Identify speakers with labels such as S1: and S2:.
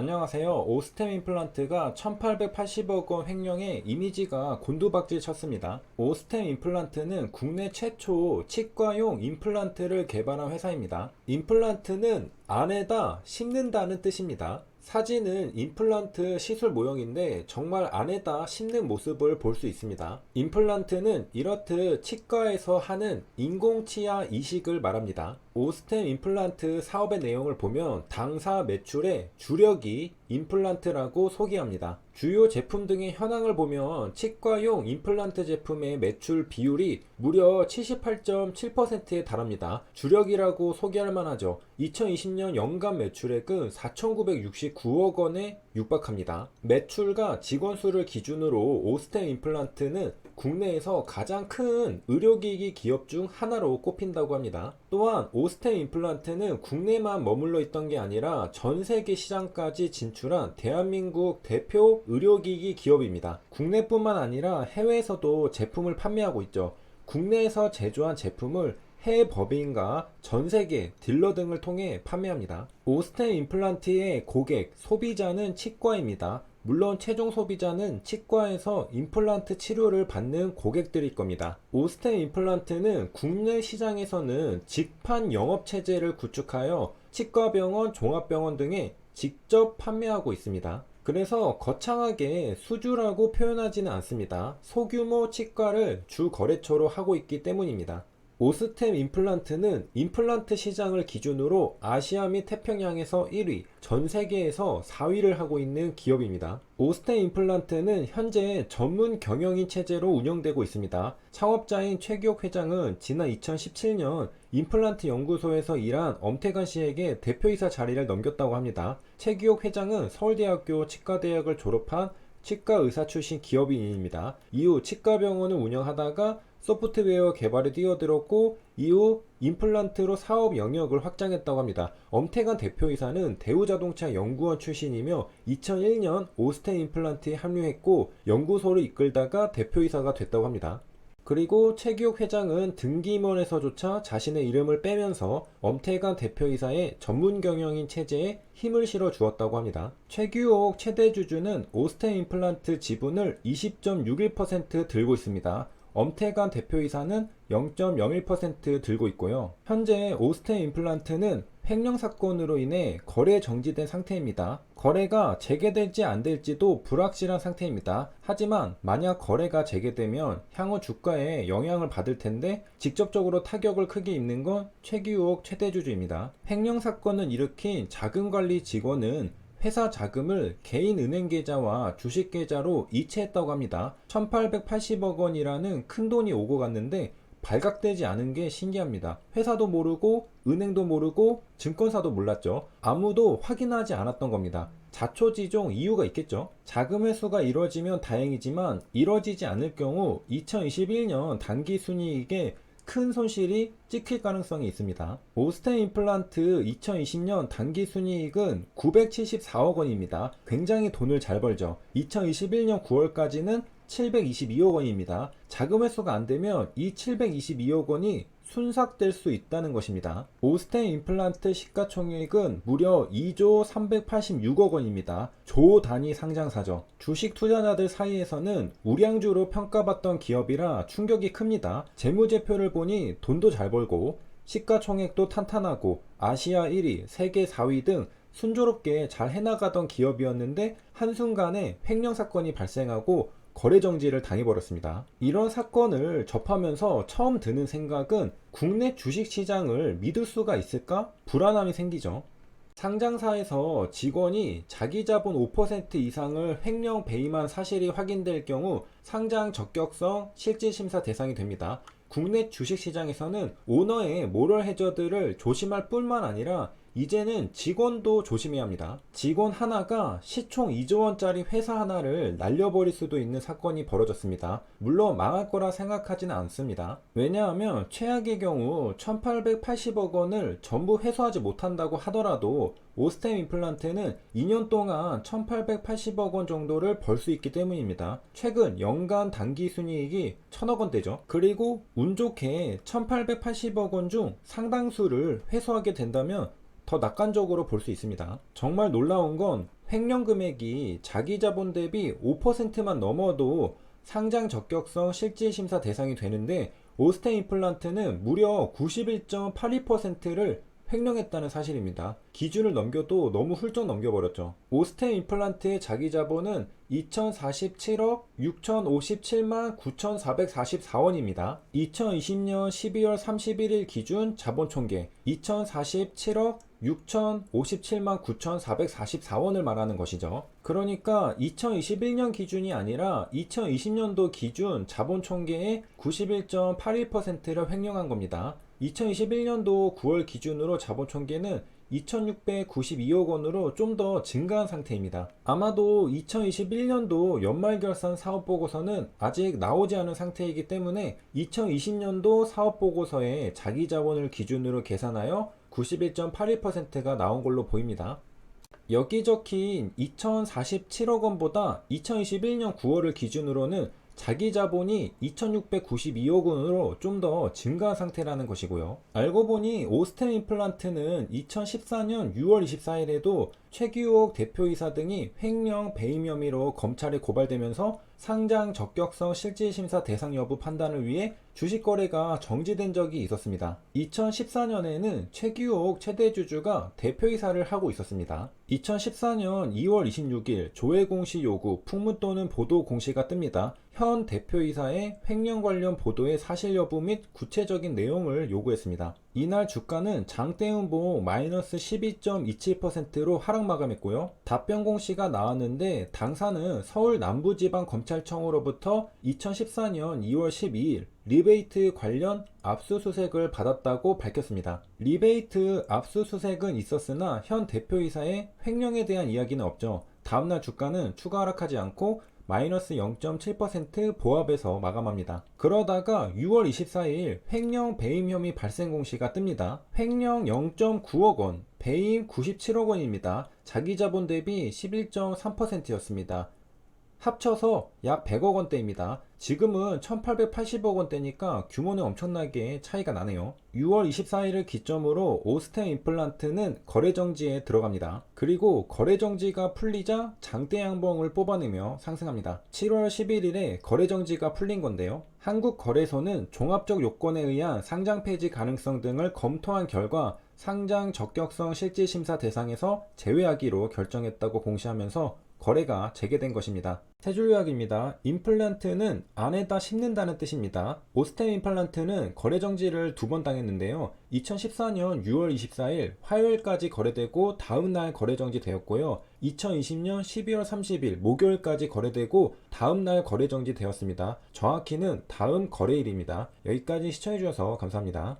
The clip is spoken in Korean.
S1: 안녕하세요. 오스템 임플란트가 1880억 원 횡령에 이미지가 곤두박질 쳤습니다. 오스템 임플란트는 국내 최초 치과용 임플란트를 개발한 회사입니다. 임플란트는 안에다 심는다는 뜻입니다. 사진은 임플란트 시술 모형인데 정말 안에다 심는 모습을 볼 수 있습니다. 임플란트는 이렇듯 치과에서 하는 인공치아 이식을 말합니다. 오스템 임플란트 사업의 내용을 보면 당사 매출의 주력이 임플란트라고 소개합니다. 주요 제품 등의 현황을 보면 치과용 임플란트 제품의 매출 비율이 무려 78.7%에 달합니다. 주력이라고 소개할 만하죠. 2020년 연간 매출액은 4,969억 원에 육박합니다. 매출과 직원 수를 기준으로 오스템 임플란트는 국내에서 가장 큰 의료기기 기업 중 하나로 꼽힌다고 합니다. 또한 오스템 임플란트는 국내만 머물러 있던 게 아니라 전 세계 시장까지 진출한 대한민국 대표 의료기기 기업입니다. 국내뿐만 아니라 해외에서도 제품을 판매하고 있죠. 국내에서 제조한 제품을 해외 법인과 전 세계 딜러 등을 통해 판매합니다. 오스템 임플란트의 고객, 소비자는 치과입니다. 물론 최종 소비자는 치과에서 임플란트 치료를 받는 고객들일 겁니다. 오스템 임플란트는 국내 시장에서는 직판 영업 체제를 구축하여 치과병원, 종합병원 등에 직접 판매하고 있습니다. 그래서 거창하게 수주라고 표현하지는 않습니다. 소규모 치과를 주 거래처로 하고 있기 때문입니다. 오스템 임플란트는 임플란트 시장을 기준으로 아시아 및 태평양에서 1위, 전 세계에서 4위를 하고 있는 기업입니다. 오스템 임플란트는 현재 전문 경영인 체제로 운영되고 있습니다. 창업자인 최기옥 회장은 지난 2017년 임플란트 연구소에서 일한 엄태관 씨에게 대표이사 자리를 넘겼다고 합니다. 최기옥 회장은 서울대학교 치과대학을 졸업한 치과 의사 출신 기업인입니다. 이후 치과병원을 운영하다가 소프트웨어 개발에 뛰어들었고 이후 임플란트로 사업 영역을 확장했다고 합니다. 엄태관 대표이사는 대우자동차 연구원 출신이며 2001년 오스템 임플란트에 합류했고 연구소를 이끌다가 대표이사가 됐다고 합니다. 그리고 최기옥 회장은 등기임원에서조차 자신의 이름을 빼면서 엄태관 대표이사의 전문 경영인 체제에 힘을 실어 주었다고 합니다. 최기옥 최대 주주는 오스템 임플란트 지분을 20.61% 들고 있습니다. 엄태관 대표이사는 0.01% 들고 있고요. 현재 오스템 임플란트는 횡령 사건으로 인해 거래 정지된 상태입니다. 거래가 재개될지 안 될지도 불확실한 상태입니다. 하지만 만약 거래가 재개되면 향후 주가에 영향을 받을 텐데 직접적으로 타격을 크게 입는 건 최기욱 최대주주입니다. 횡령 사건을 일으킨 자금관리 직원은 회사 자금을 개인 은행 계좌와 주식 계좌로 이체했다고 합니다. 1880억 원이라는 큰 돈이 오고 갔는데 발각되지 않은 게 신기합니다. 회사도 모르고 은행도 모르고 증권사도 몰랐죠. 아무도 확인하지 않았던 겁니다. 자초지종 이유가 있겠죠. 자금 회수가 이루어지면 다행이지만 이루어지지 않을 경우 2021년 단기순이익에 큰 손실이 찍힐 가능성이 있습니다. 오스템 임플란트 2020년 단기순이익은 974억 원입니다. 굉장히 돈을 잘 벌죠. 2021년 9월까지는 722억 원입니다. 자금 회수가 안 되면 이 722억 원이 순삭될 수 있다는 것입니다. 오스템 임플란트 시가총액은 무려 2조 386억 원입니다. 조 단위 상장사죠. 주식 투자자들 사이에서는 우량주로 평가받던 기업이라 충격이 큽니다. 재무제표를 보니 돈도 잘 벌고 시가총액도 탄탄하고 아시아 1위, 세계 4위 등 순조롭게 잘 해나가던 기업이었는데 한순간에 횡령 사건이 발생하고 거래 정지를 당해버렸습니다. 이런 사건을 접하면서 처음 드는 생각은 국내 주식시장을 믿을 수가 있을까? 불안함이 생기죠. 상장사에서 직원이 자기 자본 5% 이상을 횡령 배임한 사실이 확인될 경우 상장 적격성 실질심사 대상이 됩니다. 국내 주식시장에서는 오너의 모럴 해저드를 조심할 뿐만 아니라 이제는 직원도 조심해야 합니다. 직원 하나가 시총 2조 원짜리 회사 하나를 날려버릴 수도 있는 사건이 벌어졌습니다. 물론 망할 거라 생각하지는 않습니다. 왜냐하면 최악의 경우 1880억 원을 전부 회수하지 못한다고 하더라도 오스템 임플란트는 2년 동안 1880억 원 정도를 벌 수 있기 때문입니다. 최근 연간 단기순이익이 1000억 원대죠. 그리고 운 좋게 1880억 원 중 상당수를 회수하게 된다면 더 낙관적으로 볼 수 있습니다. 정말 놀라운 건 횡령 금액이 자기 자본 대비 5%만 넘어도 상장 적격성 실질심사 대상이 되는데, 오스템 임플란트는 무려 91.82%를 횡령했다는 사실입니다. 기준을 넘겨도 너무 훌쩍 넘겨버렸죠. 오스템 임플란트의 자기 자본은 2047억 6057만 9444원입니다. 2020년 12월 31일 기준 자본 총계 2047억 6057만 9444원을 말하는 것이죠. 그러니까 2021년 기준이 아니라 2020년도 기준 자본 총계의 91.81%를 횡령한 겁니다. 2021년도 9월 기준으로 자본 총계는 2692억 원으로 좀 더 증가한 상태입니다. 아마도 2021년도 연말결산 사업보고서는 아직 나오지 않은 상태이기 때문에 2020년도 사업보고서에 자기 자본을 기준으로 계산하여 91.81%가 나온 걸로 보입니다. 여기 적힌 2047억 원보다 2021년 9월을 기준으로는 자기 자본이 2692억 원으로 좀 더 증가한 상태라는 것이고요. 알고 보니 오스템 임플란트는 2014년 6월 24일에도 최규옥 대표이사 등이 횡령 배임 혐의로 검찰에 고발되면서 상장 적격성 실질심사 대상 여부 판단을 위해 주식 거래가 정지된 적이 있었습니다. 2014년에는 최규옥 최대주주가 대표이사를 하고 있었습니다. 2014년 2월 26일 조회 공시 요구, 풍문 또는 보도 공시가 뜹니다. 현 대표이사의 횡령 관련 보도의 사실 여부 및 구체적인 내용을 요구했습니다. 이날 주가는 장대음봉 마이너스 12.27%로 하락 마감했고요. 답변 공시가 나왔는데 당사는 서울 남부지방검찰청으로부터 2014년 2월 12일 리베이트 관련 압수수색을 받았다고 밝혔습니다. 리베이트 압수수색은 있었으나 현 대표이사의 횡령에 대한 이야기는 없죠. 다음날 주가는 추가 하락하지 않고 마이너스 0.7% 보합에서 마감합니다. 그러다가 6월 24일 횡령 배임 혐의 발생 공시가 뜹니다. 횡령 0.9억 원, 배임 97억 원입니다. 자기 자본 대비 11.3%였습니다. 합쳐서 약 100억 원대입니다. 지금은 1880억 원대니까 규모는 엄청나게 차이가 나네요. 6월 24일을 기점으로 오스템 임플란트는 거래정지에 들어갑니다. 그리고 거래정지가 풀리자 장대양봉을 뽑아내며 상승합니다. 7월 11일에 거래정지가 풀린 건데요. 한국거래소는 종합적 요건에 의한 상장 폐지 가능성 등을 검토한 결과 상장 적격성 실질심사 대상에서 제외하기로 결정했다고 공시하면서 거래가 재개된 것입니다. 세 줄 요약입니다. 임플란트는 안에다 심는다는 뜻입니다. 오스템 임플란트는 거래 정지를 2번 당했는데요. 2014년 6월 24일 화요일까지 거래되고 다음날 거래 정지되었고요. 2020년 12월 30일 목요일까지 거래되고 다음날 거래 정지되었습니다. 정확히는 다음 거래일입니다. 여기까지 시청해주셔서 감사합니다.